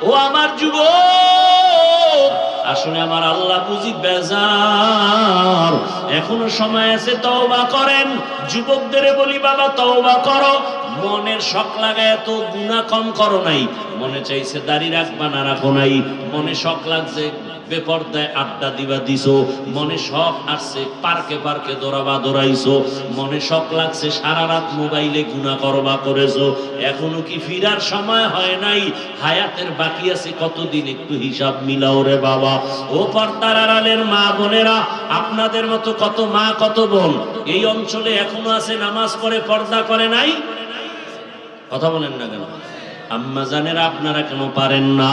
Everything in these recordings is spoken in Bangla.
ও আমার যুবক, আসলে আমার আল্লাহ বুঝি বেজার, এখনো সময় আছে, তওবা করেন। যুবকদের বলি বাবা তওবা করো, মনের শখ লাগায় তো গুনাহ কম করো নাই, মনে চাইছে দাড়ি রাখবা না রাখো নাই, মনে শখ লাগছে বেপরদায় আড্ডা দিবা দিছো, মনে শখ আসছে পার্কে পার্কে দৌড়াবা দৌড়াইছো, মনে শখ লাগছে সারা রাত মোবাইলে গুনাহ করবা করেছো, এখনো কি ফিরার সময় হয় নাই? হায়াতের বাকি আছে কতদিন, একটু হিসাব মিলাও রে বাবা। ও পর্দার আড়ালের মা বোনেরা, আপনাদের মতো কত মা কত বোন এই অঞ্চলে এখনো আছে নামাজ পড়ে পর্দা করে নাই? কথা বলেন না কেন? আম্মা জানেরা আপনারা কেন পারেন না?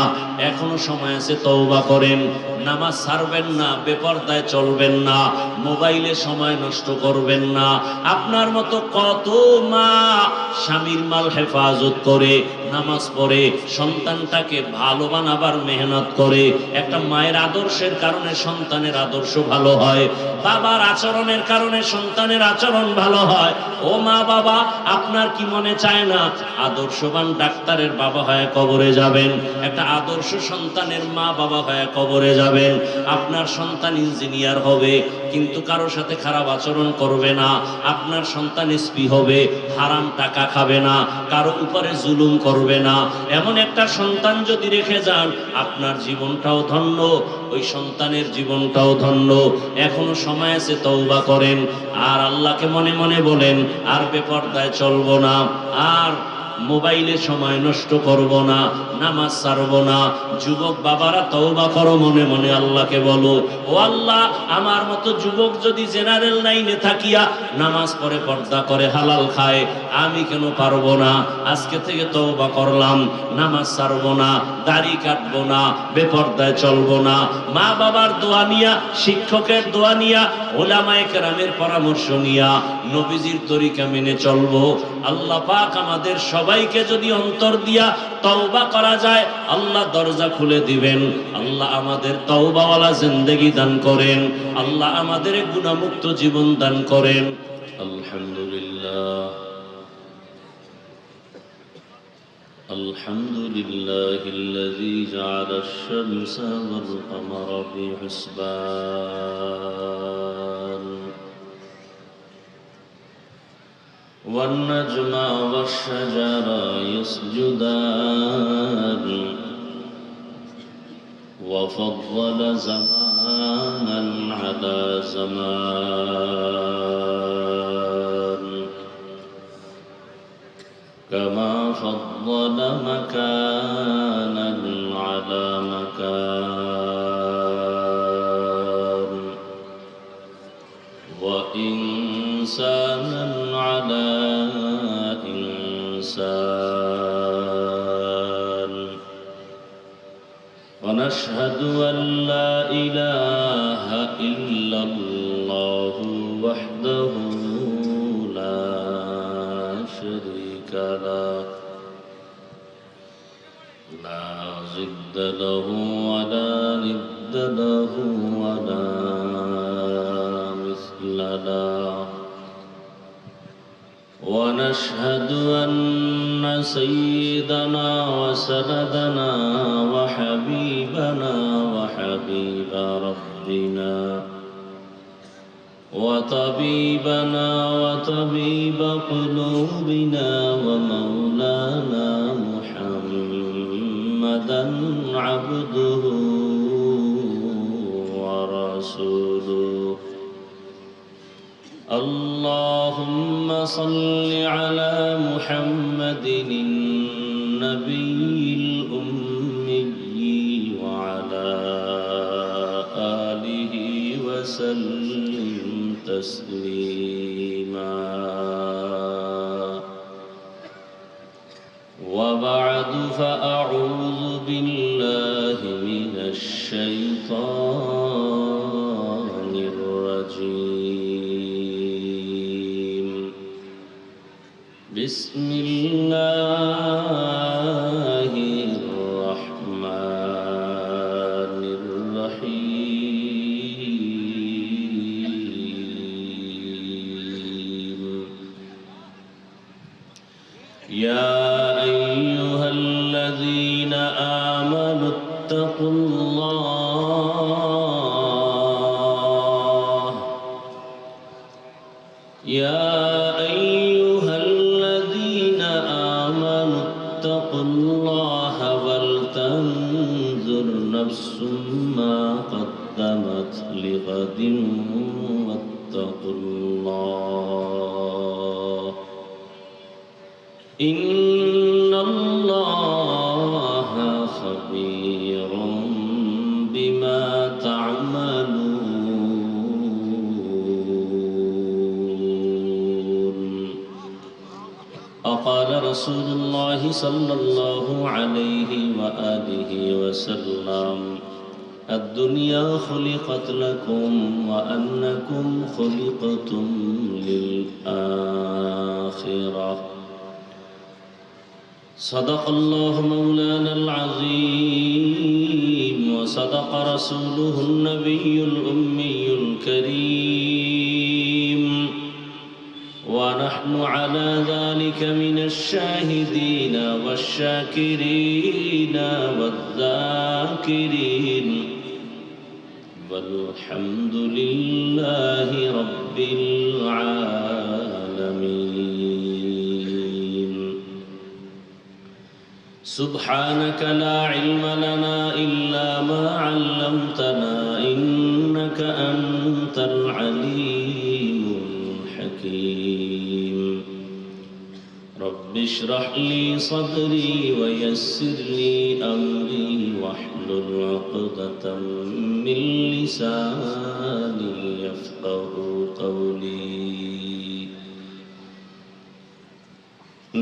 এখনো সময় আছে, তওবা করেন, নামাজ ছাড়বেন না, বেপরদায় চলবেন না, মোবাইলে সময় নষ্ট করবেন না। আপনার মতো কত মা স্বামীর মাল হেফাজত করে, নামাজ পড়ে, সন্তানটাকে ভালো বানাবার মেহনত করে। একটা মায়ের আদর্শের কারণে সন্তানের আদর্শ ভালো হয়, বাবার আচরণের কারণে সন্তানের আচরণ ভালো হয়। ও মা বাবা, আপনার কি মনে চায় না আদর্শবান ডাক্তারের বাবা হয়ে কবরে যাবেন, একটা আদর্শ সন্তানের মা বাবা হয়ে কবরে যাবেন? আপনার সন্তান ইঞ্জিনিয়ার হবে কিন্তু কারো সাথে খারাপ আচরণ করবে না, আপনার সন্তান এসপি হবে, হারাম টাকা খাবে না, কারো উপরে জুলুম করবে না। এমন একটা সন্তান যদি রেখে যান, আপনার জীবনটাও ধন্য, ওই সন্তানের জীবনটাও ধন্য। এখনো সময় আছে, তওবা করেন, আর আল্লাহকে মনে মনে বলেন, আর বেপরদায় চলবো না, আর মোবাইলে সময় নষ্ট করব না, নামাজ ছাড়ব না। যুবক বাবারা তওবা করো, মনে মনে আল্লাহকে বলো, ও আল্লাহ, আমার মতো যুবক যদি জেনারেল লাইনে থাকিয়া নামাজ পড়ে পর্দা করে হালাল খায়, আমি কেন পারবো না? আজকে থেকে তওবা করলাম, নামাজ ছাড়ব না, দাড়ি কাটবো না, বেপর্দায় চলবো না। মা বাবার দোয়া নিয়া, শিক্ষকের দোয়া নিয়া, ওলামায়ে কেরামের পরামর্শ নিয়া নবীজির তরিকা মেনে চলবো। আল্লাহ পাক আমাদের সবাইকে যদি অন্তর দিয়া তওবা করা যায়, আল্লাহ দরজা খুলে দিবেন। আল্লাহ আমাদের তওবাওয়ালা জিন্দেগি দান করেন, আল্লাহ আমাদের গুনাহমুক্ত জীবন দান করেন। আলহামদুলিল্লাহ, আলহামদুলিল্লাহিল্লাযী জাআলাশ শামসা ওয়াল কমারা ফি হুসবান والنجم والشجر يسجدان وفضل زمانا على زمان كما فضل مكانا على مكان وإنسانا على إنسان ونشهد أن لا إله إلا الله وحده لا شريك له لا ضد له ولا ند له ولا مثل له ونشهد أن سيدنا وسندنا وحبيبنا وحبيب ربنا وطبيبنا وطبيب قلوبنا ومولانا محمدا عبده ورسوله اللهم صل على محمد النبي الأمي وعلى آله وسلم تسليما وبعد فأعوذ بالله من الشيطان الرجيم بسم الله الرحمن الرحيم يا أيها الذين آمنوا اتقوا الله يا أيها الذين آمنوا اتقوا الله ولتنظر نفس ما قدمت لغد واتقوا الله إن الله خبير بما تعملون وقال رسول الله صلى الله عليه وآله وسلم الدنيا خلقت لكم وأنكم خلقتم للآخرة صدق الله مولانا العظيم وصدق رسوله النبي الأمي الكريم ونحن على ذلك من الشاهدين والشاكرين والذاكرين والحمد لله رب العالمين سبحانك لا علم لنا إلا ما علمتنا إنك أنت العليم الحكيم رب اشرح لي صدري ويسر لي أمري واحلل عقدة من لساني يفقه قولي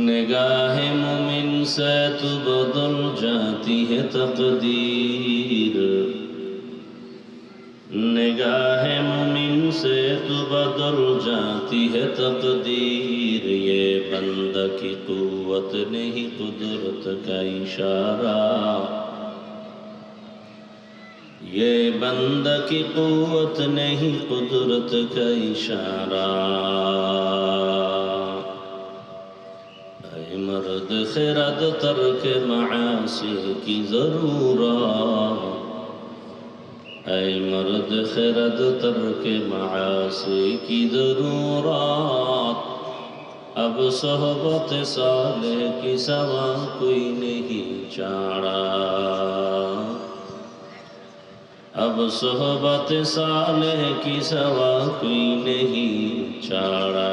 निगाह मोमिन से तो बदल जाती है तकदीर निगाह मोमिन से तो बदल जाती है तकदीर ये बंदा की कुव्वत नहीं कुदरत का इशारा ये बंदा की कुव्वत नहीं कुदरत का इशारा मर्द खिरद तर्क मासी की ज़रूरत ऐ मर्द खिरद तर्क मासी की ज़रूरत अब सोहबत साले की सवा कोई नहीं चाड़ा अब सोहबत साले की सवा कोई नहीं चाड़ा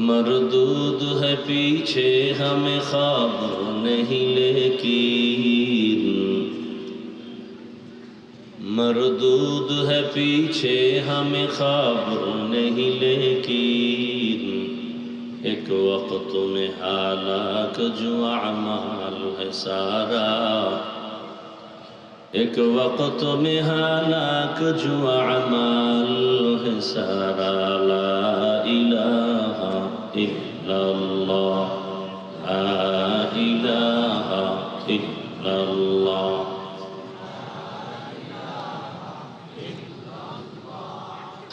मरदूद है पीछे हमें खबर नहीं लेकिन मरदूद है पीछे हमें खबर नहीं लेकिन एक वक्त में हालाक जो अमाल है सारा एक वक्त में हालाक जो अमाल है सारा ला इलाहा इल्लल्लाह ला इलाहा इल्लल्लाह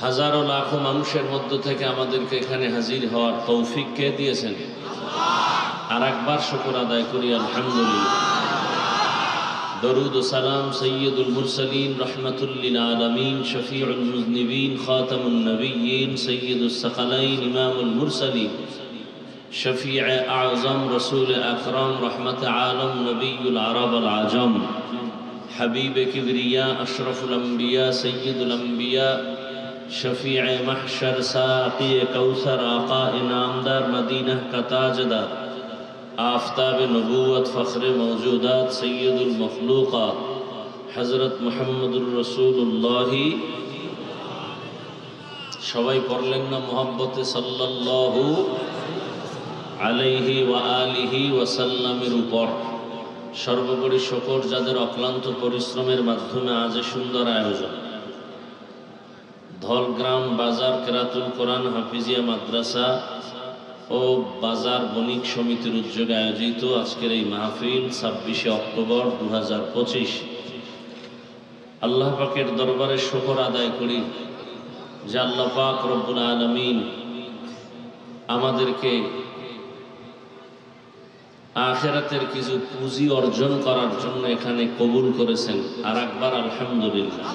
হাজারো লাখো মানুষের মধ্য থেকে আমাদেরকে এখানে হাজির হওয়ার তৌফিক কে দিয়েছেন আর একবার শুকর আদায় করি আলহামদুলিল্লাহ দরুদ ও সালাম সৈয়দুল মুরসালিন রহমাতুল লিল আলামিন শফিউল মুজনিবিন খাতামুন নবিয়্যিন সৈয়দুস সাকালাইন ইমামুল মুরসালিন শফিউ আযম রাসূল আকরাম রহমত আলম নবিয়ুল আরব আল আজম হাবিব কিবরিয়া আশরাফুল আম্বিয়া সৈয়দুল আম্বিয়া शफीअ महशर साक़ी कौसर आका इनामदार मदीना का ताजदार आफ्ताब नबूवत फ़ख्र मौजूदात सैयदुल मखलूक़ात हज़रत मुहम्मदुर रसूलुल्लाह सबाई पढ़लेन ना मोहब्बते सल्लल्लाहु आलैहि व आलिहि वसल्लामेर ऊपर सर्वोपरि शकर जादेर अक्लान्त परिश्रमेर माध्यमे आज सुंदर आयोजन धलग्राम बाजार केरातुल कुरान हाफिजिया माद्रासा और बाजार बणिक समितिर उद्योगे आयोजित आजकेर এই মাহফিল 26 অক্টোবর 2025 আল্লাহ পাকের দরবারে শুকর আদায় করি যে আল্লাহ পাক রব্বুল আলামিন আমাদেরকে আখিরাতের কিছু পুঁজি অর্জন করার জন্য এখানে কবুল করেছেন। আর একবার আলহামদুলিল্লাহ।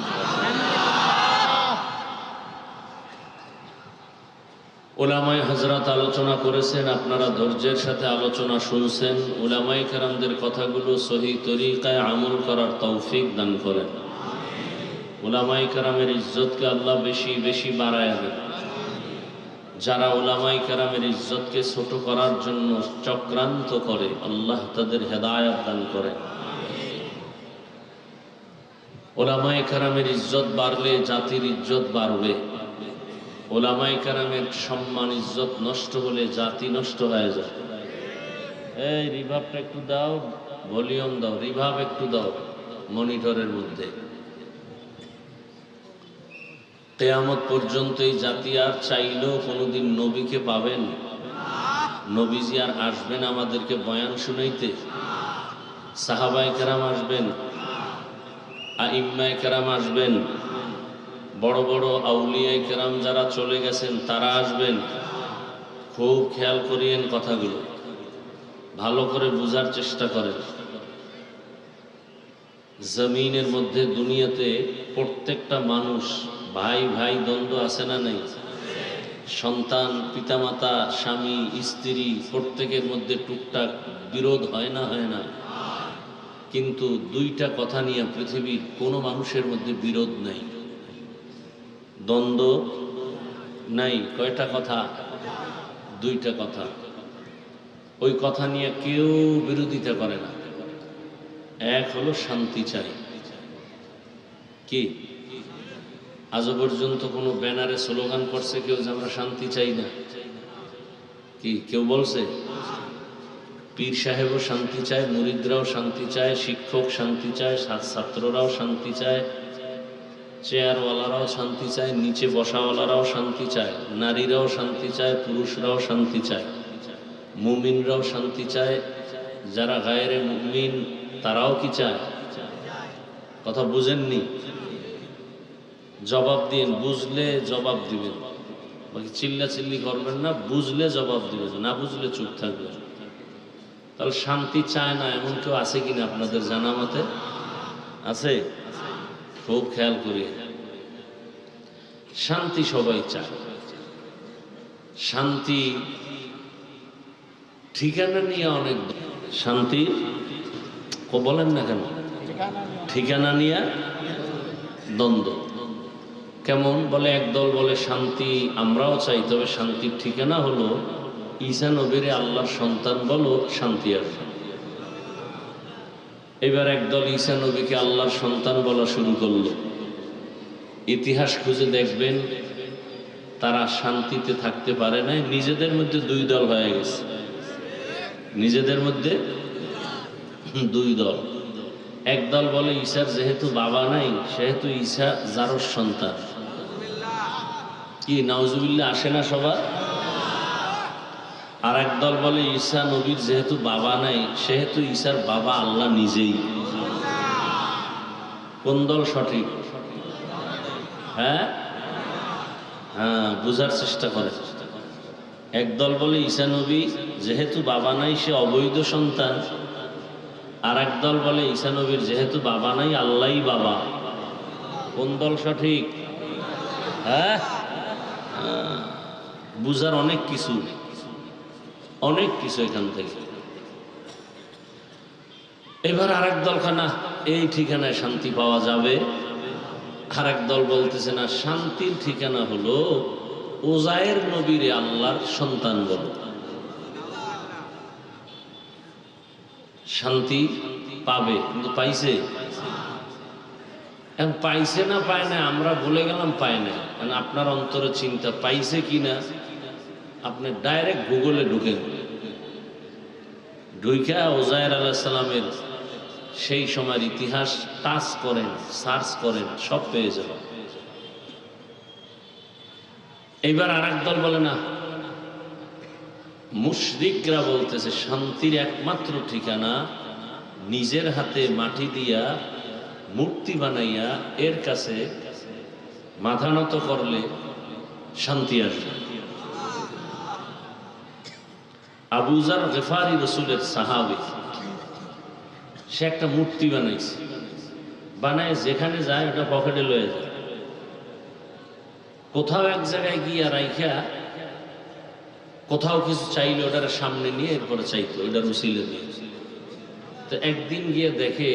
উলামায়ে হযরত আলোচনা করেছেন, আপনারা ধৈর্যের সাথে আলোচনা শুনছেন। উলামায়ে কেরামদের কথাগুলো সহি তরিকায় আমল করার তৌফিক দান করেন। উলামায়ে কেরামের ইজ্জতকে আল্লাহ বেশি বেশি বাড়ায় দেন। যারা উলামায়ে কেরামের ইজ্জতকে ছোট করার জন্য চক্রান্ত করে, আল্লাহ তাদের হেদায়েত দান করেন। উলামায়ে কেরামের ইজ্জত বাড়লে জাতির ইজ্জত বাড়বে। উলামায়ে কেরামের সম্মান ইজ্জত নষ্ট হলে জাতি নষ্ট হয়ে যায়। এই রিভাবটা একটু দাও, ভলিউম দাও, রিভাব একটু দাও মনিটরের মধ্যে। কিয়ামত পর্যন্ত এই জাতি আর চাইলেও কোনোদিন নবীকে পাবেন? নবীজি আর আসবেন আমাদেরকে বয়ান শুনাইতে? সাহাবায়ে কেরাম আসবেন, আইম্মায়ে কেরাম আসবেন, বড় বড় আউলিয়ায়ে কেরাম যারা চলে গেছেন তারা আসবেন। খুব খেয়াল করিয়েন কথাগুলো, ভালো করে বুঝার চেষ্টা করেন। জমিনের মধ্যে দুনিয়াতে প্রত্যেকটা মানুষ ভাই ভাই দ্বন্দ্ব আছে না নেই? সন্তান, পিতামাতা, স্বামী, স্ত্রী, প্রত্যেকের মধ্যে টুকটাক বিরোধ হয় না? হয় না? কিন্তু দুইটা কথা নিয়ে পৃথিবীর কোনো মানুষের মধ্যে বিরোধ নেই, দ্বন্দ্ব নাই। কয়টা কথা? দুইটা কথা। ওই কথা নিয়ে কেউ বিরোধিতা করে না। এক হলো শান্তি চাই। কি আজও পর্যন্ত কোনো ব্যানারে স্লোগান করছে কেউ যে আমরা শান্তি চাই না? কি কেউ বলছে? পীর সাহেবও শান্তি চায়, মুরিদরাও শান্তি চায়, শিক্ষক শান্তি চায়, ছাত্ররাও শান্তি চায়, চেয়ারওয়ালারাও শান্তি চায়, নিচে বসাওয়ালারাও শান্তি চায়, নারীরাও শান্তি চায়, পুরুষরাও শান্তি চায়, মুমিনরাও শান্তি চায়, যারা গায়রে মুমিন তারাও কি চায়? কথা বুঝেননি? জবাব দিন, বুঝলে জবাব দিবেন, বাকি চিল্লা চিল্লি করবেন না। বুঝলে জবাব দিবেন, না বুঝলে চুপ থাকবেন। তাহলে শান্তি চায় না এমন কেউ আছে কিনা আপনাদের জানা মতে? আছে? খুব খেয়াল করি, শান্তি সবাই চায়। শান্তি ঠিকানা নিয়ে অনেক শান্তি বলেন না কেন? ঠিকানা নিয়ে দ্বন্দ্ব। কেমন? বলে একদল বলে শান্তি আমরাও চাই, তবে শান্তির ঠিকানা হলো ঈসা নবীরে আল্লাহর সন্তান বলো, শান্তি আসবে। এবার একদল ঈসা নবীকে আল্লাহর সন্তান বলা শুরু করলো। ইতিহাস খুঁজে দেখবেন তারা শান্তিতে থাকতে পারে নাই। নিজেদের মধ্যে দুই দল হয়ে গেছে, নিজেদের মধ্যে দুই দল। একদল বলে ঈসার যেহেতু বাবা নাই সেহেতু ঈসা যারর সন্তান। কি নাউজুবিল্লাহ আসে না সবার? আর একদল বলে ঈসা নবীর যেহেতু বাবা নাই সেহেতু ঈসার বাবা আল্লাহ নিজেই। কোন দল সঠিক? হ্যাঁ হ্যাঁ, বুঝার চেষ্টা করে। একদল বলে ঈসা নবী যেহেতু বাবা নাই সে অবৈধ সন্তান, আর একদল বলে ঈসা নবীর যেহেতু বাবা নাই আল্লাহই বাবা। কোন দল সঠিক? হ্যাঁ, বুঝার অনেক কিছু, অনেক কিছু এখান থেকে। এবার আর এক দল খানা এই ঠিকানায় শান্তি পাওয়া যাবে। আর এক দল বলতেছে না, শান্তির ঠিকানা হলো উজায়ের নবীরে আল্লাহর সন্তান বলো। শান্তি পাবে, কিন্তু পাইছে? এখন পাইছে না পায় না আমরা বলে গেলাম পায় না। কারণ আপনার অন্তরে চিন্তা পাইছে কিনা আপনি ডাইরেক্ট গুগলে ঢুকেন, ঢুইকা উজায়ের আলাইহিস সালামের সেই সময়ের ইতিহাস টাচ করেন, সার্চ করেন, সব পেয়ে যাবেন। এইবার আর এক দল বলে না, মুশরিকরা বলতেছে শান্তির একমাত্র ঠিকানা নিজের হাতে মাটি দিয়া মূর্তি বানাইয়া এর কাছে মাথা নত করলে শান্তি আসবে। আবু যার গিফারি রাসূলের সাহাবী, সে একটা মূর্তি বানাইছে, বানায় যেখানে যায় ওটা পকেটে লয়ে যায়। কোথাও এক জায়গায় গিয়া রাইখা কোথাও কিছু চাইলে ওটার সামনে নিয়ে এরপরে চাইতো ওটার উসিলে দিয়ে। তো একদিন গিয়ে দেখে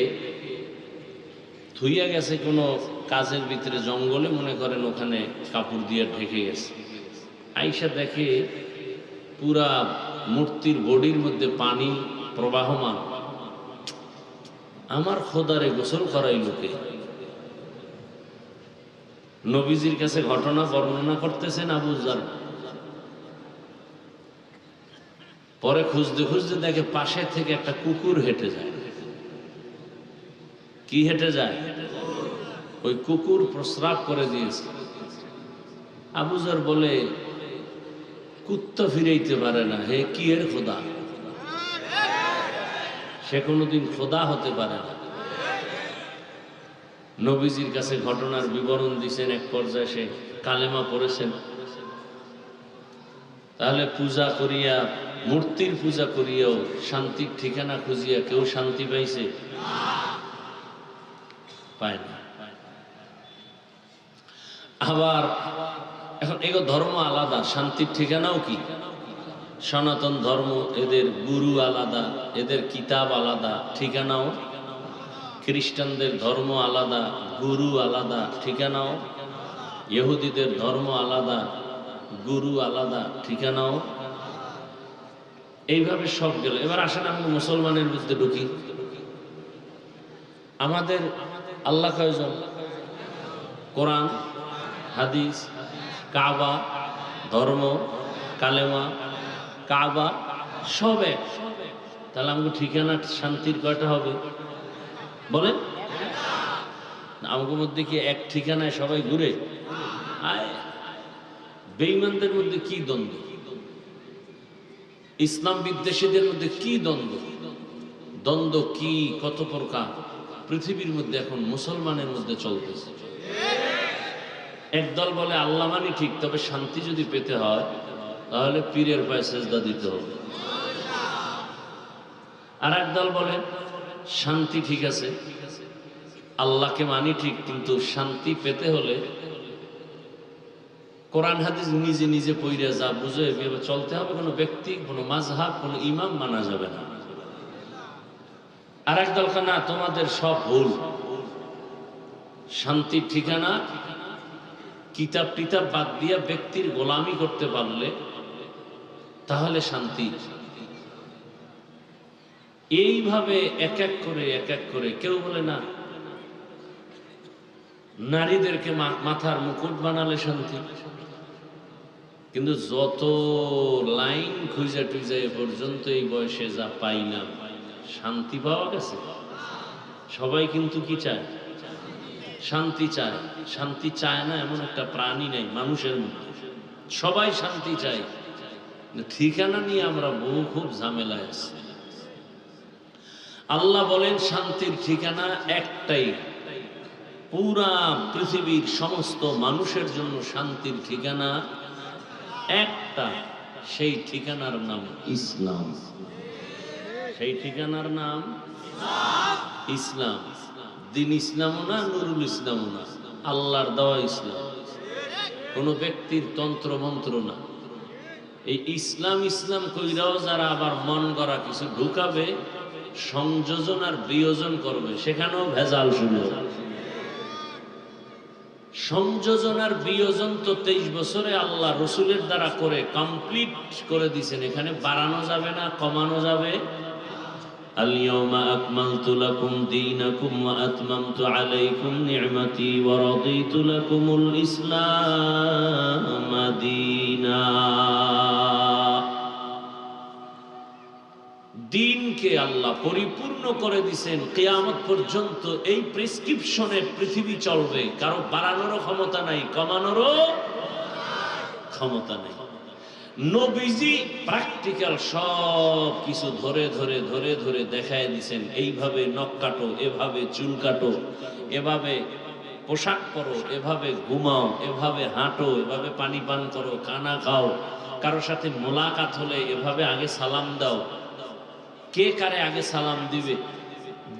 ধুইয়া গেছে কোনো কাজের ভিতরে জঙ্গলে, মনে করেন ওখানে কাপড় দিয়ে ঢেকে গেছে। আইসা দেখে পুরা মূর্তির বডির মধ্যে পানি প্রবাহমান। আমার খোদারে গোসল করাই লোকে। নবীজির কাছে ঘটনা বর্ণনা করতেছেন আবু যার। পরে খুঁজতে খুঁজতে দেখে পাশে থেকে একটা কুকুর হেঁটে যায়। কি হেঁটে যায়? ওই কুকুর প্রস্রাব করে দিয়েছে। আবু যার বলে, কুত্তা ফিরাইতে পারে না, হে কি এর খোদা? সে কোনোদিন খোদা হতে পারে না। নবীজির কাছে ঘটনার বিবরণ দিছেন। এক পর্যায়ে সে কালেমা পড়েছেন। তাহলে পূজা করিয়া, মূর্তির পূজা করিয়াও শান্তির ঠিকানা খুঁজিয়া কেউ শান্তি পাইছে? পায় না। আবার এখন এগো ধর্ম আলাদা, শান্তির ঠিকানাও কি? সনাতন ধর্ম, এদের গুরু আলাদা, এদের কিতাব আলাদা, ঠিকানাও। খ্রিস্টানদের ধর্ম আলাদা, গুরু আলাদা, ঠিকানাও। ইহুদিদের ধর্ম আলাদা, গুরু আলাদা, ঠিকানাও। এইভাবে সব গেল। এবার আসেন আমরা মুসলমানের মধ্যে ঢুকি। আমাদের আল্লাহ কয়জন? কোরআন, হাদিস, কাবা, ধর্ম, কালেমা, কাবা সব এক। তাহলে আমাকে ঠিকানা শান্তির কয়টা হবে বলেন? আমাদের মধ্যে কি এক ঠিকানায় সবাই ঘুরে? বেঈমানদের মধ্যে কি দ্বন্দ্ব, ইসলাম বিদ্বেষীদের মধ্যে কি দ্বন্দ্ব, দ্বন্দ্ব কি কত প্রকার পৃথিবীর মধ্যে এখন মুসলমানের মধ্যে চলতেছে। একদল বলে আল্লাহ মানি ঠিক, তবে শান্তি যদি পেতে হয় তাহলে পীরের পায়ে সেজদা দিতে হবে। আর একদল বলে শান্তি ঠিক আছে, আল্লাহকে মানি ঠিক, কিন্তু শান্তি পেতে হলে কোরআন হাদিস নিজে নিজে পড়ে যা বুঝে এভাবে চলতে হবে, কোনো ব্যক্তি, কোনো মাযহাব, কোনো ইমাম মানা যাবে না। আর একদল না, তোমাদের সব ভুল, শান্তির ঠিকানা কিতাব টিতাব বাদ দিয়া ব্যক্তির গোলামি করতে পারলে তাহলে শান্তি। এইভাবে এক এক করে কেউ বলে না নারীদেরকে মাথার মুকুট বানালে শান্তি। কিন্তু যত লাইন খুঁজে টুজে এ পর্যন্ত এই বয়সে যা পাই না, শান্তি পাওয়া গেছে? সবাই কিন্তু কি চায়? শান্তি চায়। শান্তি চায় না এমন একটা প্রাণী নেই মানুষের মধ্যে। সবাই শান্তি চায়। ঠিকানা নিয়ে আমরা বহু খুব ঝামেলায় আছি। আল্লাহ বলেন শান্তির ঠিকানা একটাই, পুরা পৃথিবীর সমস্ত মানুষের জন্য শান্তির ঠিকানা একটা। সেই ঠিকানার নাম ইসলাম। সেই ঠিকানার নাম ইসলাম। দিন ইসলামও না, নুরুল ইসলামও না, আল্লাহর দেওয়া ইসলাম। কোনো ব্যক্তির তন্ত্র মন্ত্র না। এই ইসলাম ইসলাম কইরাও যারা আবার মন গড়া কিছু ঢুকাবে, সংযোজন আর বিয়োজন করবে, সেখানেও ভেজাল শুরু হবে। সংযোজন আর বিয়োজন তো 23 বছরে আল্লাহ রসুলের দ্বারা করে কমপ্লিট করে দিয়েছেন। এখানে বাড়ানো যাবে না, কমানো যাবে। আল-ইয়াওমা আকমালতু লাকুম দীনাকুম ওয়া আতমামতু আলাইকুম নি'মাতি ওয়া রাদিতু লাকুমুল ইসলাম দীনা। দিনকে আল্লাহ পরিপূর্ণ করে দিয়েছেন। কিয়ামত পর্যন্ত এই প্রেসক্রিপশনে পৃথিবী চলবে। কারো বাড়ানোরও ক্ষমতা নাই, কমানোরও ক্ষমতা নেই। নবীজি প্র্যাকটিক্যাল সব কিছু ধরে ধরে ধরে ধরে দেখায় দিয়েছেন। এইভাবে নখ কাটো, এভাবে চুল কাটো, এভাবে পোশাক পরো, এভাবে ঘুমাও, এভাবে হাঁটো, এভাবে পানি পান করো, খানা খাও, কারোর সাথে মোলাকাত হলে এভাবে আগে সালাম দাও, কে কারে আগে সালাম দিবে,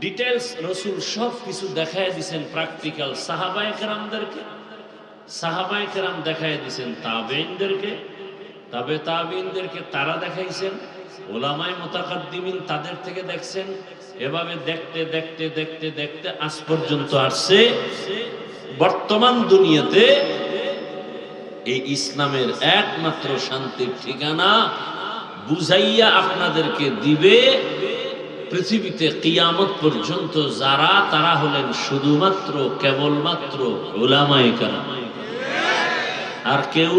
ডিটেলস রসুল সব কিছু দেখায় দিছেন প্র্যাকটিক্যাল। সাহাবায়ে কেরামদেরকে, সাহাবায়ে কেরাম দেখায় দিছেন তাবেঈনদেরকে, তাবেঈনদেরকে তারা দেখাইছেন, ওলামায়ে মুতাকাদ্দিমিন তাদের থেকে দেখছেন। এভাবে দেখতে দেখতে দেখতে দেখতে আজ পর্যন্ত আসছে। বর্তমান দুনিয়াতে এই ইসলামের একমাত্র শান্তির ঠিকানা বুঝাইয়া আপনাদেরকে দিবে পৃথিবীতে কিয়ামত পর্যন্ত যারা, তারা হলেন শুধুমাত্র কেবলমাত্র উলামায়ে কেরাম, আর কেউ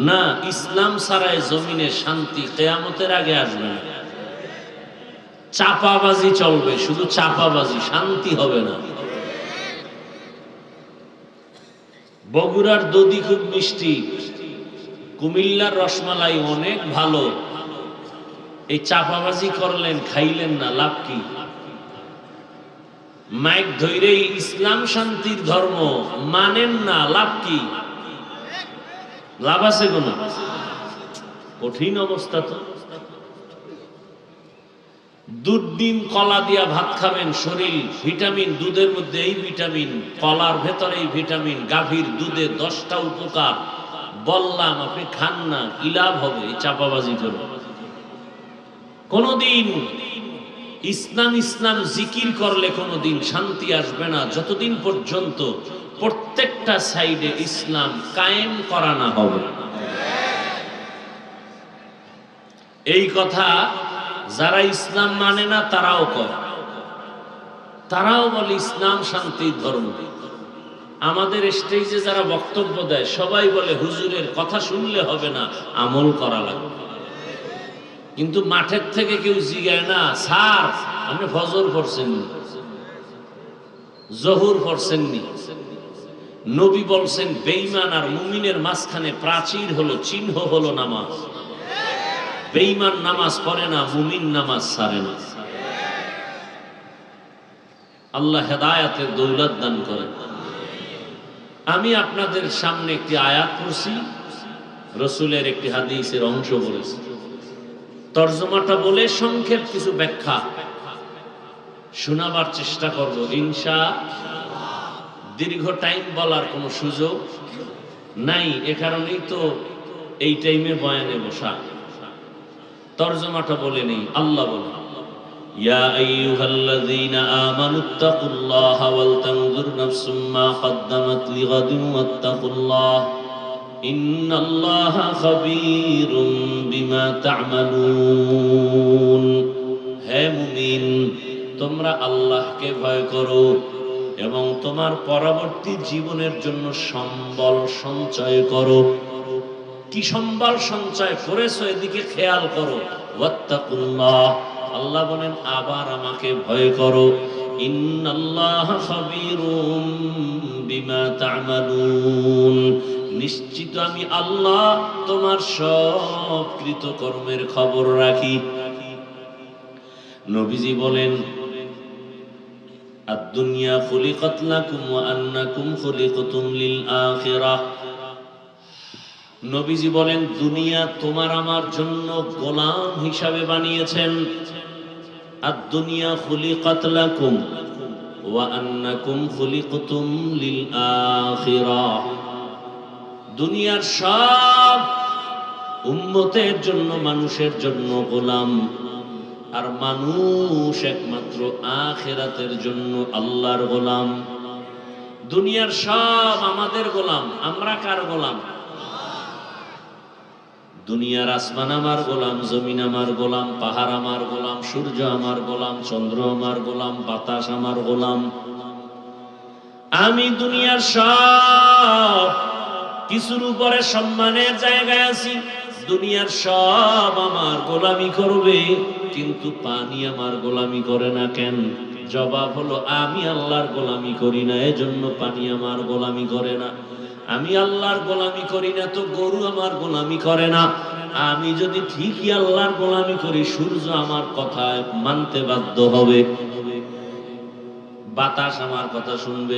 না। ইসলাম ছাড়াই জমিনে শান্তি কিয়ামতের আগে আসবে না। চাপাবাজি চলবে, শুধু চাপাবাজি, শান্তি হবে না। বগুড়ার দধি খুব মিষ্টি, কুমিল্লার রসমালাই অনেক ভালো। এই চাপাবাজি করলেন, খাইলেন না, লাভ কি? মাইক ধৈরেই ইসলাম শান্তির ধর্ম মানেন না, লাভ কি? লাভ আছে কোন? কঠিন অবস্থা তো। দুধ ডিম কলা দিয়া ভাত খাবেন, শরীর ভিটামিন, দুধের মধ্যে এই ভিটামিন, কলার ভেতরে এই ভিটামিন, গাভীর দুধে 10টা উপকার বললাম, আপনি খান না, কি লাভ হবে? চাপাবাজি করে কোনদিন ইসলাম ইসলাম জিকির করলে কোনদিন শান্তি আসবে না, যতদিন পর্যন্ত প্রত্যেকটা সাইডে ইসলাম কায়েম করা না হবে। এই কথা যারা ইসলাম মানে না তারাও কয়, তারাও বলে ইসলাম শান্তির ধর্ম। আমাদের স্টেজে যারা বক্তব্য দেয় সবাই বলে হুজুরের কথা শুনলে হবে না, আমল করা লাগবে। কিন্তু মাঠের থেকে কেউ জিগায় না, স্যার আপনি ফজর পড়ছেননি, জহুর পড়ছেননি? নবী বলছেন বেঈমান আর মুমিনের মাঝখানে প্রাচীর হলো, চিহ্ন হলো নামাজ। বেঈমান নামাজ পড়ে না, মুমিন নামাজ ছাড়ে না। আল্লাহ হেদায়েতের দৌলত দান করেন। আমি আপনাদের সামনে একটি আয়াত পড়ছি, রসুলের একটি হাদিসের অংশ বলেছি। তরজমাটা বলে সংক্ষেপ কিছু ব্যাখ্যা শোনাবার চেষ্টা করব ইনশাআল্লাহ। দীর্ঘ টাইম বলার কোনো সুযোগ নাই, এ কারণেই তো এই টাইমে বয়ানে বসা। তরজমাটা বলে নেই। আল্লাহ বলে, ইয়া আইয়ুহাল্লাযীনা আমানুত্তাকুল্লাহা ওয়াল তানজুর নাফসুম মা কদ্দামাত লিগাদিন ওয়াত্তাকুল্লাহ ইন্নাল্লাহা খাবীরুম বিমা তা'মালুন। হে মুমিন, তোমরা আল্লাহকে ভয় করো এবং তোমার পরবর্তী জীবনের জন্য সম্বল সঞ্চয় করো। কি সম্বল সঞ্চয় করেছো এদিকে খেয়াল করো। ওয়াত্তাকুল্লাহ, আল্লাহ বলেন আবার আমাকে ভয় করো। ইন্নাল্লাহা খাবীরুম বিমা তা'মালুন, নিশ্চিত আমি আল্লাহ তোমার সব কৃতকর্মের খবর রাখি। নবীজি বলেন আদ-দুনিয়া খুলিকাত লাকুম ওয়া আন্নাকুম খুলিকতুম লিল আখিরাহ। নবীজি বলেন দুনিয়া তোমার আমার জন্য গোলাম হিসাবে বানিয়েছেন। আদ-দুনিয়া খুলিকাত লাকুম ওয়া আন্নাকুম খুলিকতুম লিল আখিরাহ। দুনিয়ার সব উম্মতের জন্য, মানুষের জন্য গোলাম, আর মানুষ একমাত্র আখিরাতের জন্য আল্লাহর গোলাম। দুনিয়ার সব আমাদের গোলাম, আমরা কার গোলাম? দুনিয়ার আসমান আমার গোলাম, জমিন আমার গোলাম, পাহাড় আমার গোলাম, সূর্য আমার গোলাম, চন্দ্র আমার গোলাম, বাতাস আমার গোলাম। আমি দুনিয়ার সব কিছুর উপরে সম্মানের জায়গায় আছি। দুনিয়ার সব আমার গোলামি করবে, কিন্তু পানি আমার গোলামি করে না কেন? জবাব হলো আমি আল্লাহর গোলামি করি না, এজন্য পানি আমার গোলামি করে না। আমি আল্লাহর গোলামি করি না তো গরু আমার গোলামি করে না। আমি যদি ঠিকই আল্লাহর গোলামি করি, সূর্য আমার কথা মানতে বাধ্য হবে, বাতাস আমার কথা শুনবে।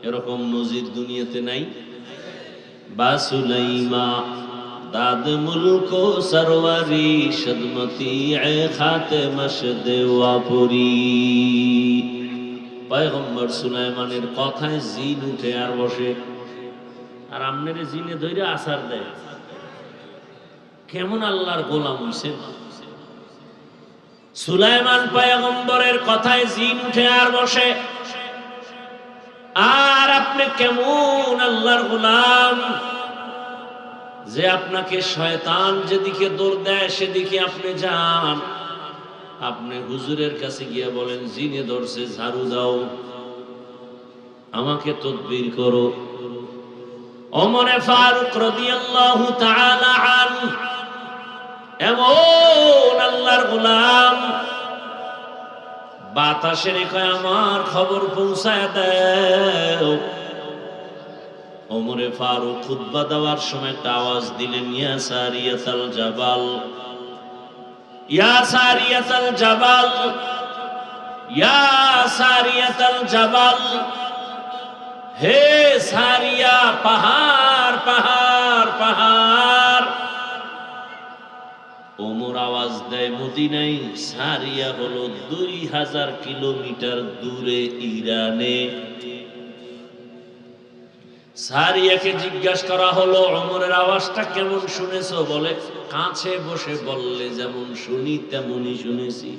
এরকম নজির দুনিয়াতে নাই। বা সুলাইমা दाद मुल्को सरवरी सदमती ए खाते मशदे वापुरी পয়গম্বর সুলাইমানের কথায় জিন উঠে আর বসে, আর আমনের জিনে ধরে আসার দেয়। কেমন আল্লাহর গোলাম হইছেন। সুলাইমান পয়গম্বরের কথায় জিন উঠে আর বসে, আর আপনি কেমন আল্লাহর গোলাম যে আপনাকে শয়তান যেদিকে দৌড় দেয় সেদিকে আপনি যান। আপনি হুজুরের কাছে গিয়ে বলেন জিনে ধরছে, ঝাড়ু দাও, আমাকে তদবির করো। ওমরে ফারুক রাদিয়াল্লাহু তাআলা আনহু এমন আল্লাহর গোলাম, বাতাসের কয় আমার খবর পৌঁছায় দাও। ওমরে ফারুক খুতবা দেওয়ার সময় একটা আওয়াজ দিলেন, ইয়া সারিয়াতাল জাবাল, ইয়া সারিয়াতাল জাবাল, ইয়া সারিয়াতাল জাবাল, হে সারিয়া, পাহাড় পাহাড় পাহাড়। ওমর আওয়াজ দেয় মদিনায়। সারিয়া হলো 2000 কিলোমিটার দূরে ইরানে। সারিয়াকে জিজ্ঞাসা করা হলো ওমরের আওয়াজটা কেমন শুনেছো? বলে কাছে বসে বললে যেমন শুনি তেমনই শুনেছি।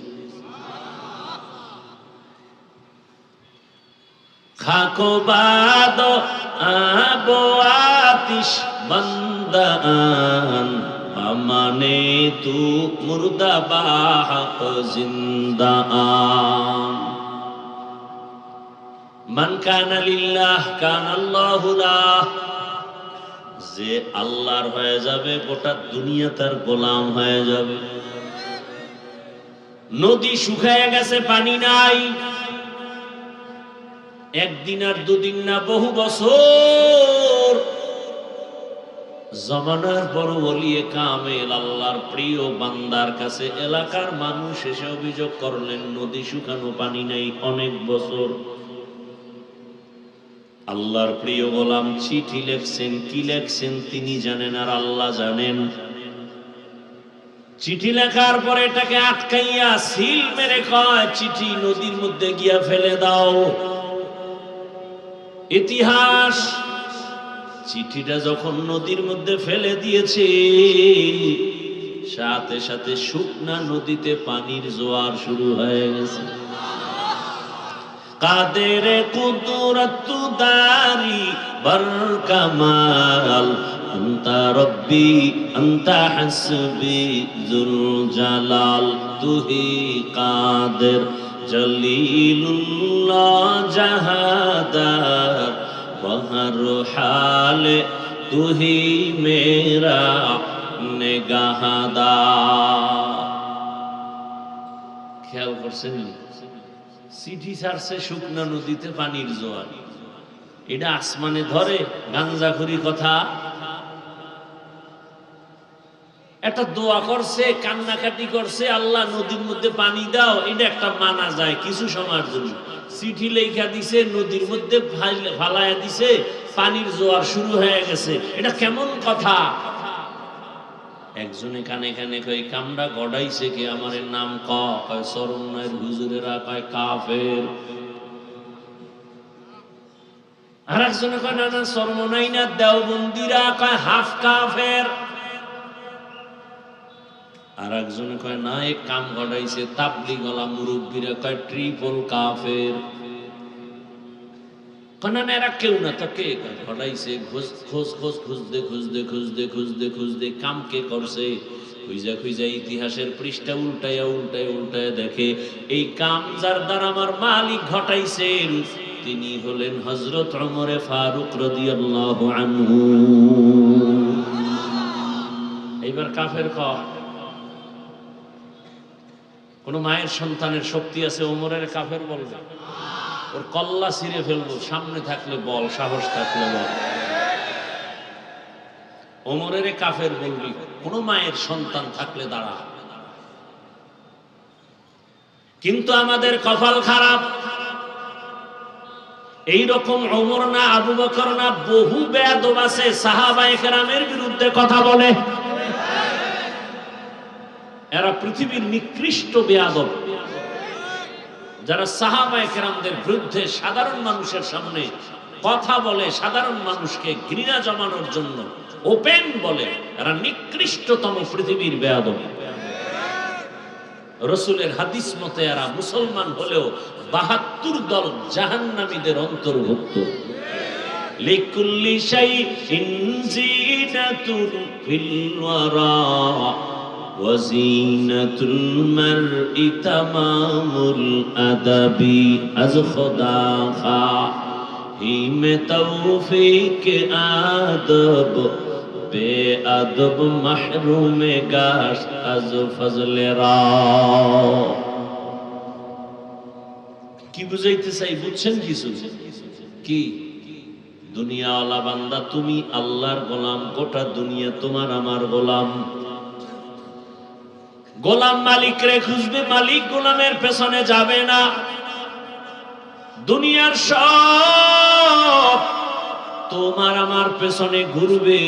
খাকো বাদ আবো আতিশ বন্দান মানে তু মুর্দা বাহক জিন্দান। মান কানা লিল্লাহ কানাল্লাহু লাহ। যে আল্লাহর হয়ে যাবে গোটা দুনিয়া তার গোলাম হয়ে যাবে। নদী শুকায় গেছে, পানি নাই, একদিন আর দুদিন না, বহু বছর। জমানার পর ওলিয়ে কামেল আল্লাহর প্রিয় বান্দার কাছে এলাকার মানুষ এসে অভিযোগ করলেন নদী শুকানো, পানি নাই, অনেক বছর। আল্লাহর প্রিয় গোলাম চিঠি লেখছেন, কি লেখছেন তিনি জানেন আর আল্লাহ জানেন। চিঠি লেখার পরে এটাকে আটকাইয়া সিল মেরে কয় চিঠি নদীর মধ্যে গিয়া ফেলে দাও। ইতিহাস চিঠিটা যখন নদীর মধ্যে ফেলে দিয়েছে, সাথে সাথে শুকনা নদীতে পানির জোয়ার শুরু হয়ে গেছে। কাদের কুদরত দারি বর কামাল আনতা রব্বি আনতা হাসবি জুল জালাল তুহি কাদের জলিলুল্লাহ জাহাদার বহর হালে তুহি মেরা নেগাহদার। খেয়াল করছেন চিঠি ছাড়ছে শুকনা নদীতে পানির জোয়ার। এটা আসমানে ধরে গাঞ্জাখুরি কথা। একটা দোয়া করছে, কান্নাকাটি করছে, আল্লাহ নদীর মধ্যে পানি দাও, এটা একটা মানা যায় কিছু সময়ের জন্য। চিঠি লেখা দিছে, নদীর মধ্যে ফালায়া দিছে, পানির জোয়ার শুরু হয়ে গেছে, এটা কেমন কথা? একজনে কানে কানে কয় কামড়া গড়াইছে কে, আমার নাম কয় সরমনায়ের হুজুরেরা কয় কাফের। আর একজনে কয় না না সরমনাই না, দেওবন্দিরা কয় হাফ কাফের। আর একজনে কয় না এক কাম গড়াইছে তাবলিগওয়ালা মুরব্বীরা কয় ট্রিপল কাফের। না এরা কেউ না, তো কে ঘটাইছে? খুঁজতে কাম কে করছে? খুঁজা ইতিহাসের পৃষ্ঠা উল্টায়া উল্টায় উল্টায় দেখে এই কাম যার দ্বারা আমার মালিক ঘটাইছেন তিনি হলেন হযরত ওমর ফারুক রাদিয়াল্লাহু আনহু। এইবার কাফের কয় কোন মায়ের সন্তানের শক্তি আছে ওমরের কাফের বলবে? ওর কল্লা ছিঁড়ে ফেলবো, সামনে থাকলে বল, সাহস থাকলে বল। ওমরের কাফের বলবি, কোন মায়ের সন্তান থাকলে দাঁড়া। কিন্তু আমাদের কপাল খারাপ, এইরকম ওমর না, আবু বকর না, বহু বেয়াদব আছে সাহাবায়ে কেরামের বিরুদ্ধে কথা বলে। এরা পৃথিবীর নিকৃষ্ট বেয়াদব। যারা সাহাবায়ে কেরামদের বিরুদ্ধে সাধারণ মানুষের সামনে কথা বলে, সাধারণ মানুষকে ঘৃণা জমানোর জন্য ওপেন বলে, এরা নিকৃষ্টতম পৃথিবীর বেয়াদব। রাসূলের হাদিস মতে এরা মুসলমান হলেও ৭২ দল জাহান্নামীদের অন্তর্ভুক্ত। লিকুল্লি শাইইন জিনাতুন ফিল ওয়ারা ওয়া জিনাতুল মারই তামামুল আদাবি আজ খুদা খা হিমে তৌফিক আদব বেআদব মাহরুমে গাশ আজ ফজলে রা। কি বুঝাইতে চাই বুঝছেন কিছু? কি দুনিয়াওয়ালা বান্দা, তুমি আল্লাহর গোলাম, গোটা দুনিয়া তোমার আমার গোলাম। গোলাম মালিক রে খুঁজবে, মালিক গোলামের পেছনে যাবে না। দুনিয়ার সব তোমার আমার পেছনে ঘুরবে,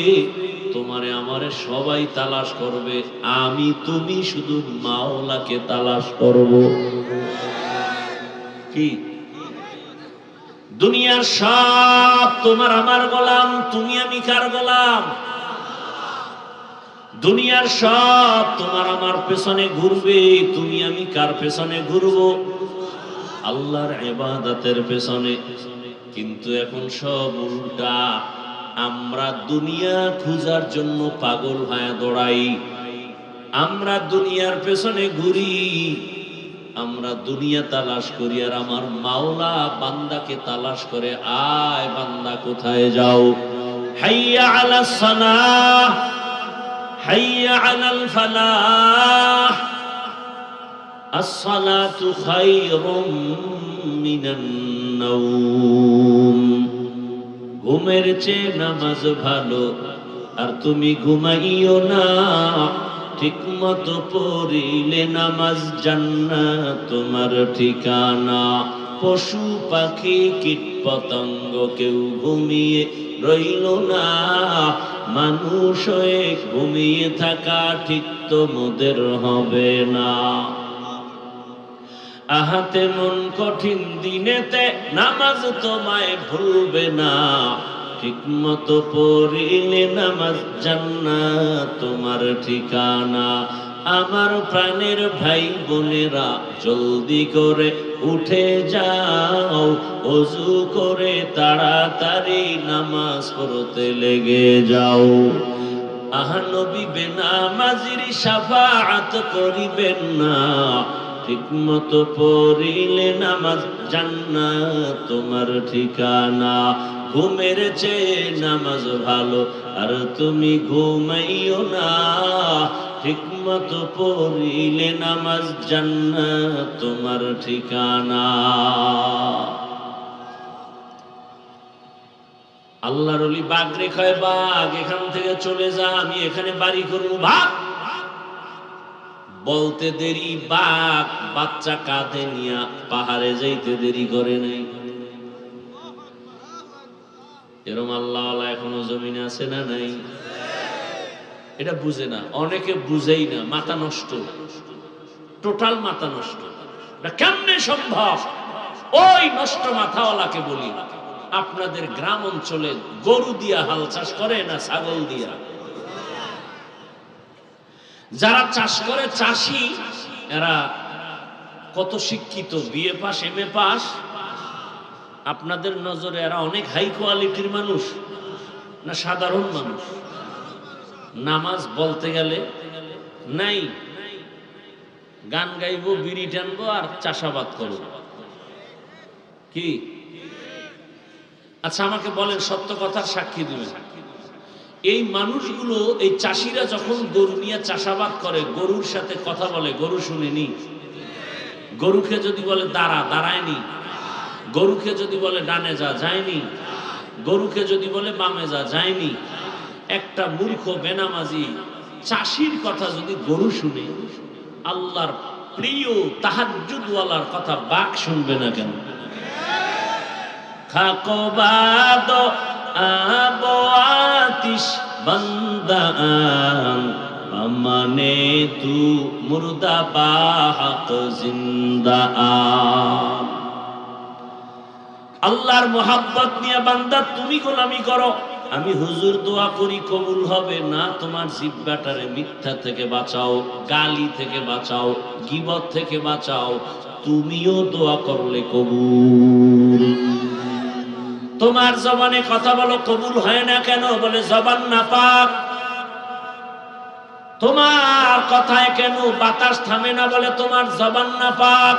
তোমারে আমারে সবাই তালাশ করবে, আমি তুমি শুধু মাওলাকে তালাশ করব। কি দুনিয়ার সব তোমার আমার গোলাম, তুমি আমি কার গোলাম? দুনিয়ার সব তোমার আমার পেছনে ঘুরবে, তুমি আমি কার পেছনে ঘুরবো? আল্লাহর ইবাদতের পেছনে। কিন্তু এখন সব উল্টা, আমরা দুনিয়া খোঁজার জন্য পাগল হয়ে দৌড়াই, আমরা দুনিয়ার পেছনে ঘুরি, আমরা দুনিয়া তালাশ করি, আর আমার মাওলা বান্দাকে তালাশ করে, আয় বান্দা কোথায় যাও? হাইয়া আলাস সালাহ হাইয়া আলাল ফালাহ আসসালাতু খায়রুম মিনান নাওম। ঘুমের চেয়ে নামাজ ভালো, আর তুমি ঘুমাইও না, ঠিক মতো পড়িলে নামাজ জান্নাত তোমার ঠিকানা। পশু পাখি কীট পতঙ্গ কেউ ঘুমিয়ে রইল না, মানুষ হয়ে ঘুমিয়ে থাকা ঠিক তোমাদের হবে না। আহাতে মন কঠিন দিনেতে নামাজ তোমায় ভুলবে না, ঠিক মতো পড়িলে নামাজ জান্নাত তোমার ঠিকানা। আমার প্রাণের ভাই বোনেরা, জলদি করে উঠে যাও, ওযু করে তাড়াতাড়ি নামাজ পড়তে লেগে যাও। আহা নবী বেনামাজির শাফাআত করিবেন না, ঠিক মতো পড়িলে নামাজ জান্নাত তোমার ঠিকানা। ঘুমের চেয়ে নামাজ ভালো, আর তুমি ঘুমাইও না, ঠিক মতো পড়িলে নামাজ জান্নাত তোমার ঠিকানা। আল্লাহর ওলি বাঘ রেখায়, বাঘ এখান থেকে চলে যা, আমি এখানে বাড়ি করবো, ভাগ। বলতে দেরি, বাঘ বাচ্চা কাঁধে নিয়া পাহাড়ে যাইতে দেরি করে নাই। এরম আল্লাহ এখনো জমিনে আছে না নাই? এটা বুঝে না, অনেকে বুঝেই না, মাথা নষ্ট, টোটাল মাথা নষ্ট। কেমনে সম্ভব? ওই নষ্ট মাথাওয়ালাকে বলি, আপনাদের গ্রাম অঞ্চলে গরু দিয়া হাল চাষ করে না ছাগল দিয়া? যারা চাষ করে চাষি, এরা কত শিক্ষিত, বিএ পাস এমএ পাস। আপনাদের নজরে এরা অনেক হাই কোয়ালিটির মানুষ না সাধারণ মানুষ? নামাজ বলতে গেলে নাই, গান গাইবো, বিড়ি টানবো, আর চাষাবাদ করবো। কি আচ্ছা আমাকে বলেন, সত্য কথার সাক্ষী দিবেন, এই মানুষগুলো, এই চাষিরা যখন গরু নিয়ে চাষাবাদ করে, গরুর সাথে কথা বলে, গরু শুনেনি? গরুকে যদি বলে দাঁড়া, দাঁড়ায়নি? গরুকে যদি বলে ডানে যা, যায়নি? গরুকে যদি বলে বামে যা, যায়নি? একটা মূর্খ বেনামাজি চাষির কথা যদি গরু শুনে, আল্লাহর প্রিয় তাহাজ্জুদওয়ালার কথা বাঘ শুনবে না কেন? খাকো বাদ আবো আতিশ বান্দান মানে তু মুর্দা বা হক জিন্দা আ। আল্লাহর মোহাব্বত নিয়ে বান্দা তুমি গোলামি করো, আমি হুজুর দোয়া করি কবুল হবে না। তোমার জিহ্বাটারে মিথ্যা থেকে বাঁচাও, গালি থেকে বাঁচাও, গীবত থেকে বাঁচাও, তুমিও দোয়া করলে কবুল। তোমার জবানে কথা বলো, কবুল হয় না কেন? বলে জবান নাপাক। তোমার কথায় কেন বাতাস থামে না? বলে তোমার জবান নাপাক।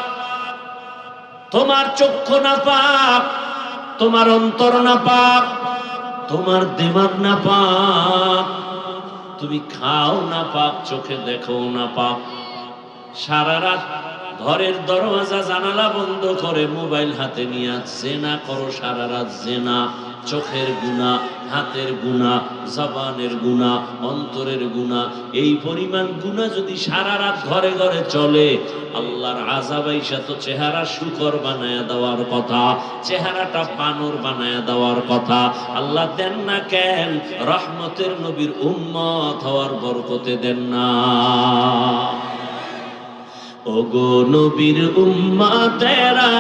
তোমার চক্ষু নাপাক, তোমার অন্তর নাপাক, তোমার দিমাগ নাপাক, তুমি খাও নাপাক, চোখে দেখো নাপাক। সারা রাত ঘরের দরওয়াজা জানালা বন্ধ করে মোবাইল হাতে নিয়ে জেনা করো, সারা রাত জেনা। চোখের গুনাহ, হাতের গুনাহ, জবানের গুনাহ, অন্তরের গুনাহ। এই পরিমাণ গুনাহ যদি সারা রাত ঘরে ঘরে চলে, আল্লাহর আযাব আইসা তো চেহারা শুকর বানায়া দেওয়ার কথা, চেহারাটা বানর বানায়া দেওয়ার কথা। আল্লাহ দেন না কেন? রহমতের নবীর উম্মত হওয়ার বরকতে দেন না। ওগো নবীর উম্মতেরা,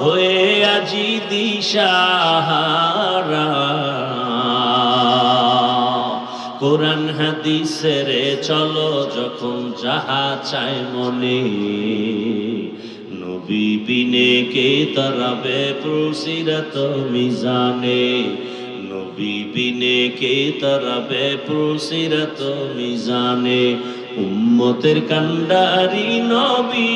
হয়ে আজি দিশাহারা, কোরআন হাদিসের চলো যখন যাহা চায় মনে, নবী বিনে কে তরাবে পুরসিরাত মিজানে, নবী বিনে কে তরাবে পুরসিরাত মিজানে। উম্মতের কান্ডারি নবী,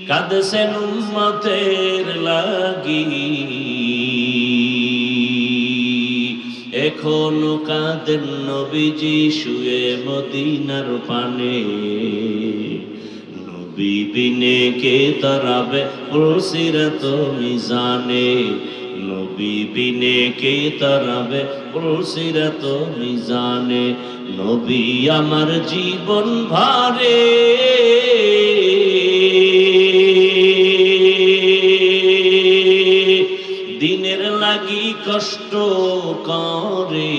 কাঁদছেন উম্মতের লাগি, এখনো কাঁদেন নবীজি শুয়ে মদিনার পানে, নবী বিনে কে তরাবে পুরসিরাত মিজানে, নবী বিনে কে তরাবে পুরসিরাত মিজানে। নবী আমার জীবন ভারে, দিনের লাগি কষ্ট করে,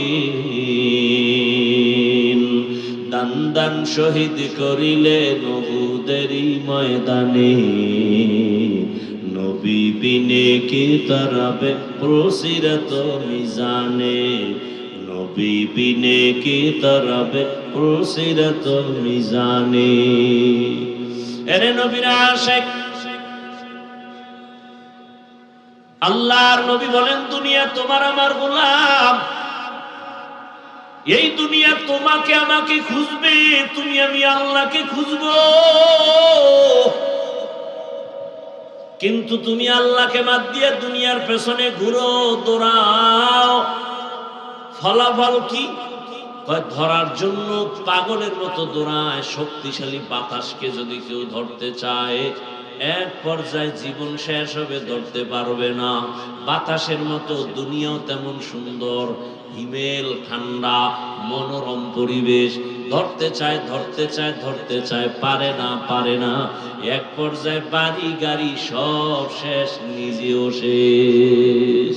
দান দান শহীদ করিলে উহুদেরই ময়দানে, নবী বিনে কে তরাবে পুরসিরাত মিজানে, নবী বিনে কে তরাবে পুরসিরাত মিজানে। এরে নবীর আশিক, আল্লাহর নবী বলেন দুনিয়া তোমার আমার গোলাম, এই দুনিয়া তোমাকে আমাকে খুঁজবে, তুমি আমি আল্লাহকে খুঁজবো। কিন্তু তুমি আল্লাহকে বাদ দিয়ে দুনিয়ার পেছনে ঘুরো, দৌড়াও, ফলাফল কি? ধরার জন্য পাগলের মতো দৌড়ায়। শক্তিশালী বাতাসকে যদি কেউ ধরতে চায়, এক পর্যায়ে জীবন শেষ হবে, ধরতে পারবে না। বাতাসের মতো দুনিয়াও তেমন সুন্দর, হিমেল ঠান্ডা মনোরম পরিবেশ। ধরতে চায়, ধরতে চায়, ধরতে চায়, পারে না, পারে না। এক পর্যায়ে বাড়ি গাড়ি সব শেষ, নিজেও শেষ।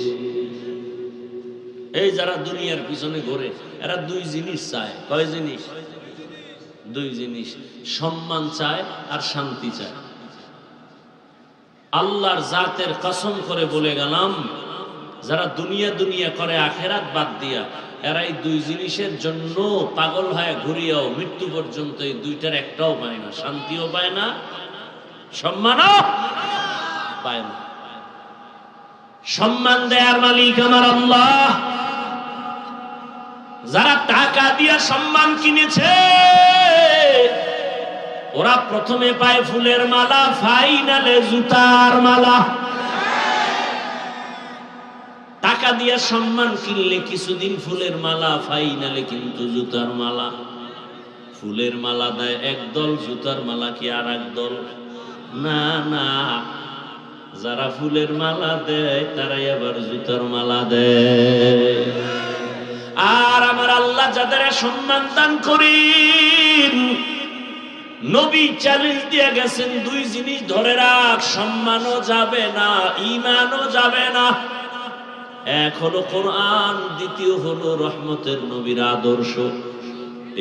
এই যারা দুনিয়ার পিছনে ঘোরে, এরা দুই জিনিস চায়। কয় জিনিস? দুই জিনিস, সম্মান চায় আর শান্তি চায়। আল্লাহর জাতের কসম করে বলে গেলাম, যারা দুনিয়া দুনিয়া করে আখেরাত বাদ দিয়া, এরা এই দুই জিনিসের জন্য পাগল হয়ে ঘুরিয়াও মৃত্যু পর্যন্ত এই দুইটার একটাও পায় না। শান্তিও পায় না, সম্মানও পায় না। সম্মান দেয়ার মালিক আমার আল্লাহ। যারা টাকা দিয়া সম্মান কিনেছে, ওরা প্রথমে পায় ফুলের মালা, ফাইনালে জুতার মালা। টাকা দিয়া সম্মান কিনলে কিছুদিন ফুলের মালা, ফাইনালে কিন্তু জুতার মালা। ফুলের মালা দেয় একদল, জুতার মালা কি আর একদল? না না, যারা ফুলের মালা দেয় তারাই আবার জুতার মালা দেয়। আর আমার আল্লাহ যাদের সম্মান দান করেন, নবী চ্যালেঞ্জ দিয়ে গেছেন, দুই জিনিস ধরে রাখ, সম্মানও যাবে না, ঈমানও যাবে না। এক হলো কোরআন, দ্বিতীয় হলো রহমতের নবীর আদর্শ।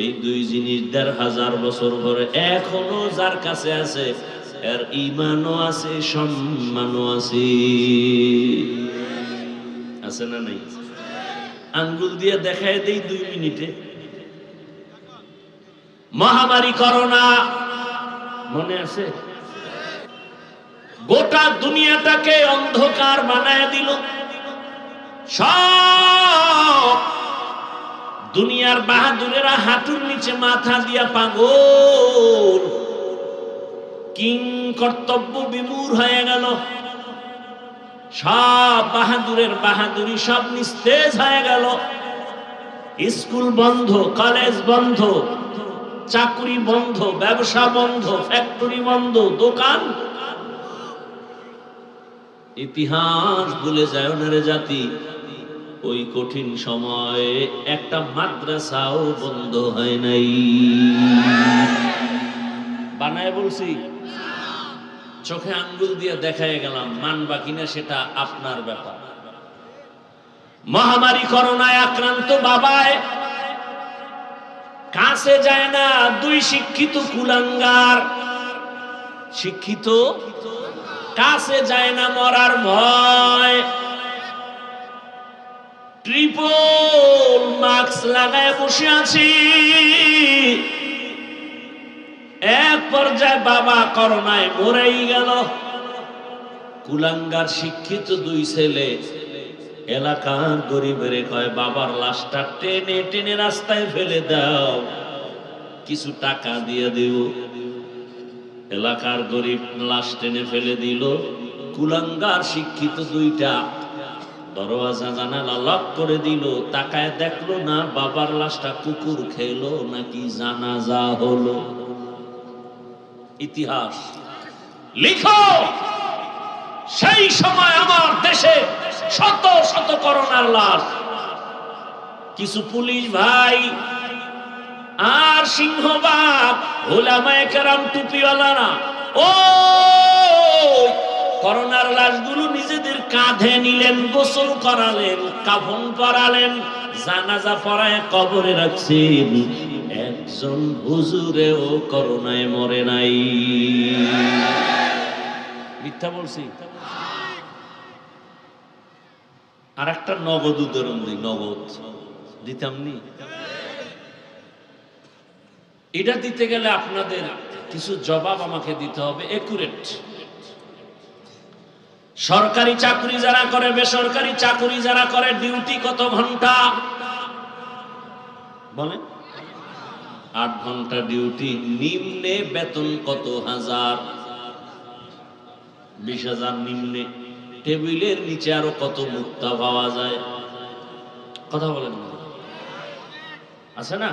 এই দুই জিনিস ১৫০০ বছর পরে এখনো যার কাছে আছে, এর ঈমানও আছে, সম্মানও আছে। আছে না নাই? আঙ্গুল দিয়ে দেখায় দেই 2 মিনিটে। মহামারী করোনা মনে আছে? গোটা দুনিয়াটাকে অন্ধকার বানায় দিল। সব দুনিয়ার বাহাদুরেরা হাঁটুর নিচে মাথা দিয়া পাগল, কিং কর্তব্য বিমূঢ় হয়ে গেল। সব বাহাদুরের বাহাদুরি সব নিস্তেজ হয়ে গেল। স্কুল বন্ধ, কলেজ বন্ধ, চাকরি বন্ধ, ব্যবসা বন্ধ, ফ্যাক্টরি বন্ধ, দোকান। ইতিহাস ভুলে যায় ওনারে জাতি। ওই কঠিন সময়ে একটা মাদ্রাসাও বন্ধ হয় নাই। বানায় বলছি, চোখে আঙ্গুল দিয়ে দেখায় গেলাম, মানবা কিনা সেটা আপনার ব্যাপার। মহামারী করোনায় আক্রান্ত বাবায় কাছে যায় না। 2 শিক্ষিত কুলাঙ্গার, শিক্ষিত কাছে যায় না, মরার ভয়। ট্রিপল মাস্ক লাগায় বসে আছি। এক পর্যায়ে বাবা করোনায় মরেই গেল। কুলাঙ্গার শিক্ষিত 2 ছেলে এলাকার গরিবের কয়, বাবার লাশটা টেনে টেনে রাস্তায় ফেলে দাও, কিছু টাকা দিয়ে দেব। এলাকার গরিব লাশ টেনে ফেলে দিল। কুলাঙ্গার শিক্ষিত 2টা দরওয়াজা জানালা লক করে দিল। তাকায় দেখলো না বাবার লাশটা কুকুর খেলো নাকি জানাজা হলো। ইতিহাস লিখো, সেই সময় আমার দেশে শত শত করোনার লাশ। কিছু পুলিশ ভাই আর সিংহবাগ ওলামায়ে কেরাম টুপিওয়ালারা ও করোনার লাশগুলো নিজেদের কাঁধে নিলেন, গোসল করালেন, কাফন পরালেন, জানাজা পড়ায় কবরে রাখছেন। একজন হুজুরেও করোনায় মরে নাই। মিথ্যা বলছি? আর একটা নগদ উদাহরণ দিই, নগদ দিতাম নি। এটা দিতে গেলে আপনাদের কিছু জবাব আমাকে দিতে হবে, একুরেট। সরকারি চাকরি যারা করে, বেসরকারি চাকরি যারা করে, ডিউটি কত ঘন্টা বলেন? 8 ঘন্টা ডিউটি। নিম্নে বেতন কত হাজার? 20,000 নিম্নে। টেবিলের নিচে আরো কত মুক্তা পাওয়া যায়? কথা বলেন না, আছে না?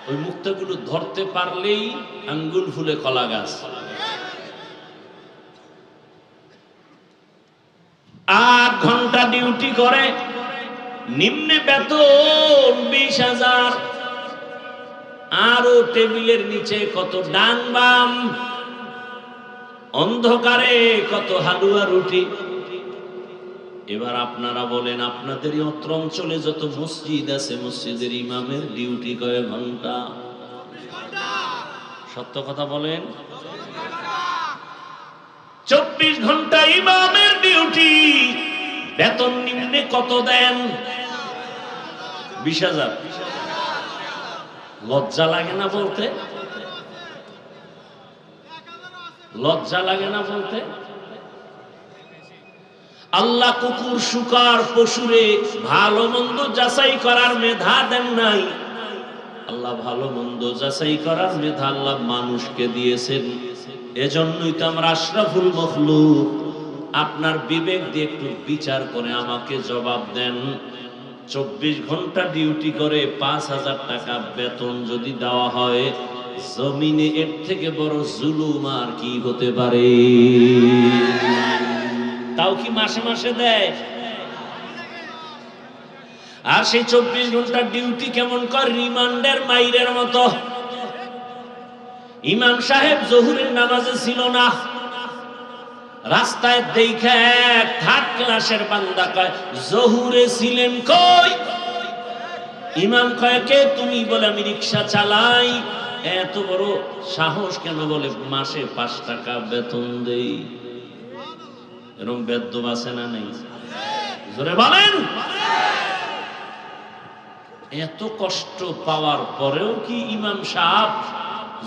ওই মুক্তাগুলো ধরতে পারলেই আঙ্গুল ফুলে কলা গাছ। 8 ঘন্টা ডিউটি করে, নিম্নে বেতন 20,000। আরো টেবিলের নিচে কত ডান বাম, অন্ধকারে কত হালুয়া রুটি। এবার আপনারা বলেন, আপনাদের অত্র অঞ্চলে যত মসজিদ আছে, মসজিদের ইমামের ডিউটি কয় ঘন্টা? সত্য কথা বলেন। 24 ঘন্টা ইমামের ডিউটি। বেতন নিম্নে কত দেন? 20,000। লজ্জা লাগে না বলতে? লজ্জা লাগে না বলতে? আল্লাহ কুকুর, শুকর, পশুরে ভালো মন্দ যাচাই করার মেধা দেন নাই। আল্লাহ ভালো মন্দ যাচাই করার মেধা আল্লাহ মানুষকে দিয়েছেন। এজন্যই তো আমরা আশরাফুল মখলুক। আপনার বিবেক দিয়ে একটু বিচার করে আমাকে জবাব দেন। 24 ঘন্টা ডিউটি করে 5,000 টাকা বেতন যদি দেওয়া হয়, জমিনে এর থেকে বড় জুলুম আর কি হতে পারে? তাও কি মাসে মাসে দেয়? আর সেই 24 ঘন্টা ডিউটি কেমন কর? রিমান্ডের মাইরের মতো। ইমাম সাহেব জোহরের নামাজে ছিল না, রাস্তায় দেখে এক থার্ড ক্লাসের বান্দা কয় জোহরে ছিলেন কই? ইমাম কয় কে তুমি? বলে আমি রিকশা চালাই। এত বড় সাহস কেন? বলে মাসে 5 টাকা বেতন দেই। এরকম বেদ্য আছে না নেই? জোরে বলেন। এত কষ্ট পাওয়ার পরেও কি ইমাম সাহেব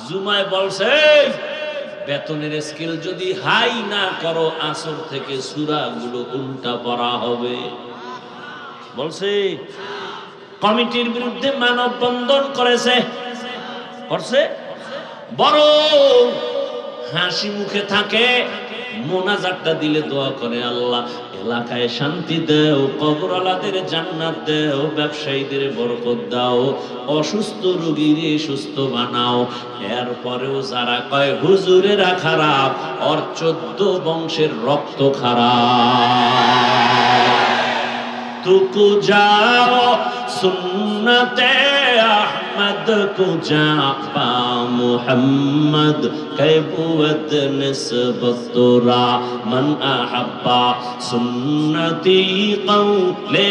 জুমায় বলছে বেতনের স্কেল যদি হাই না করো আসর থেকে সূরাগুলো উল্টা পড়া হবে? বলছে। কমিটির বিরুদ্ধে মানববন্ধন করেছে, করছে। বড় হাসি মুখে থাকে, মোনাজাতটা দিলে দোয়া করে আল্লাহ এলাকায় শান্তি দাও, কবরওয়ালাদের জান্নাত দাও, ব্যবসায়ীদের বরকত দাও, অসুস্থ রোগীরে সুস্থ বানাও। এরপরেও যারা কয় হুজুরেরা খারাপ, ওর 14 বংশের রক্ত খারাপ। তুকু যাও সুন্নতে আহমদ কো জাপা মুহাম্মদ কে বুয়ত নিসবত তোরা মান আহাব্বা সুন্নতি কওলে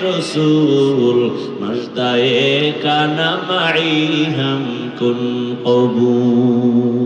রসূল মজদায়ে কানা মাই হাম কুন কবুল।